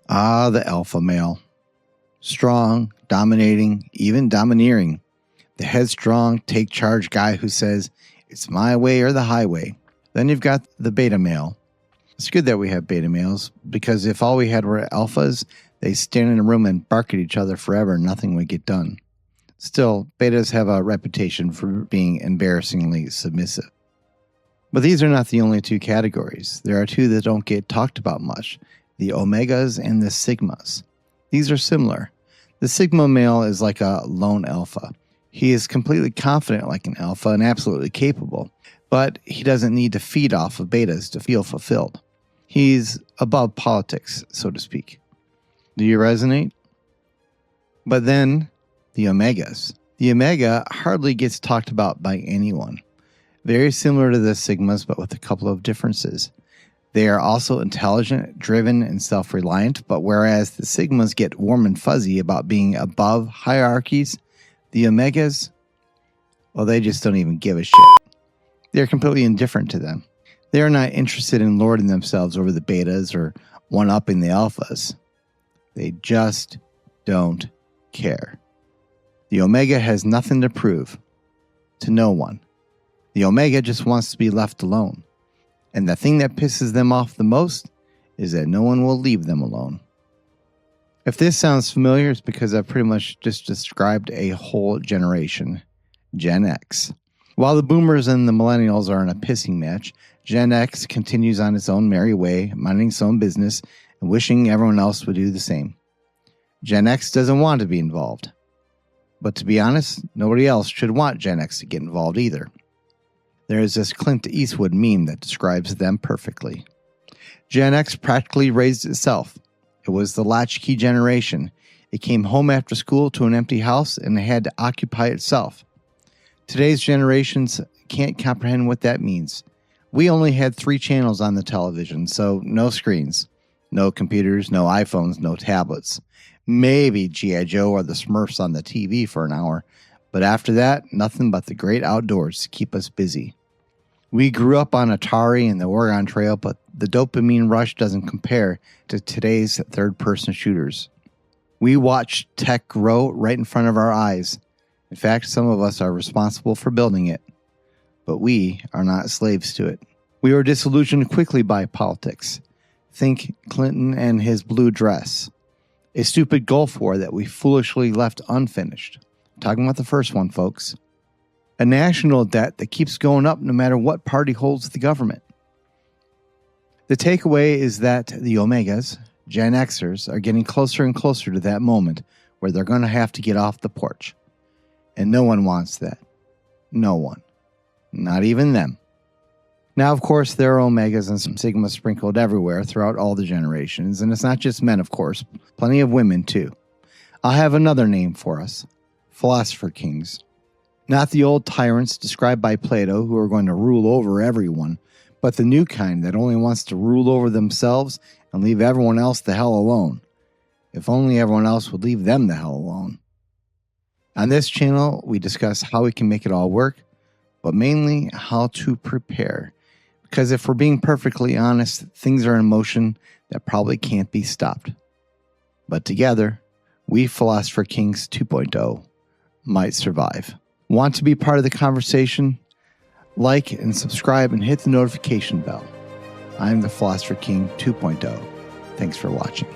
Ah, the alpha male. Strong, dominating, even domineering. The headstrong, take-charge guy who says, it's my way or the highway. Then you've got the beta male. It's good that we have beta males, because if all we had were alphas, they'd stand in a room and bark at each other forever and nothing would get done. Still, betas have a reputation for being embarrassingly submissive. But these are not the only two categories. There are two that don't get talked about much, the omegas and the sigmas. These are similar. The sigma male is like a lone alpha. He is completely confident like an alpha and absolutely capable, but he doesn't need to feed off of betas to feel fulfilled. He's above politics, so to speak. Do you resonate? But then, the omegas. The omega hardly gets talked about by anyone. Very similar to the sigmas, but with a couple of differences. They are also intelligent, driven, and self-reliant, but whereas the sigmas get warm and fuzzy about being above hierarchies, the omegas, well, they just don't even give a shit. They're completely indifferent to them. They are not interested in lording themselves over the betas or one-upping the alphas. They just don't care. The omega has nothing to prove to no one. The omega just wants to be left alone. And the thing that pisses them off the most is that no one will leave them alone. If this sounds familiar, it's because I've pretty much just described a whole generation, Gen X. While the boomers and the millennials are in a pissing match, Gen X continues on its own merry way, minding its own business, and wishing everyone else would do the same. Gen X doesn't want to be involved. But to be honest, nobody else should want Gen X to get involved either. There is this Clint Eastwood meme that describes them perfectly. Gen X practically raised itself. It was the latchkey generation. It came home after school to an empty house and it had to occupy itself. Today's generations can't comprehend what that means. We only had 3 channels on the television, so no screens, no computers, no iPhones, no tablets. Maybe G.I. Joe or the Smurfs on the TV for an hour, but after that, nothing but the great outdoors to keep us busy. We grew up on Atari and the Oregon Trail, but the dopamine rush doesn't compare to today's third-person shooters. We watched tech grow right in front of our eyes. In fact, some of us are responsible for building it, but we are not slaves to it. We were disillusioned quickly by politics. Think Clinton and his blue dress. A stupid Gulf War that we foolishly left unfinished. I'm talking about the first one, folks. A national debt that keeps going up no matter what party holds the government. The takeaway is that the omegas, Gen Xers, are getting closer and closer to that moment where they're going to have to get off the porch. And no one wants that. No one. Not even them. Now, of course, there are omegas and some sigmas sprinkled everywhere throughout all the generations, and it's not just men, of course. Plenty of women, too. I'll have another name for us. Philosopher Kings. Not the old tyrants described by Plato who are going to rule over everyone, but the new kind that only wants to rule over themselves and leave everyone else the hell alone. If only everyone else would leave them the hell alone. On this channel, we discuss how we can make it all work, but mainly how to prepare. Because if we're being perfectly honest, things are in motion that probably can't be stopped. But together, we Philosopher Kings 2.0 might survive. Want to be part of the conversation? Like and subscribe and hit the notification bell. I'm the Philosopher King 2.0. Thanks for watching.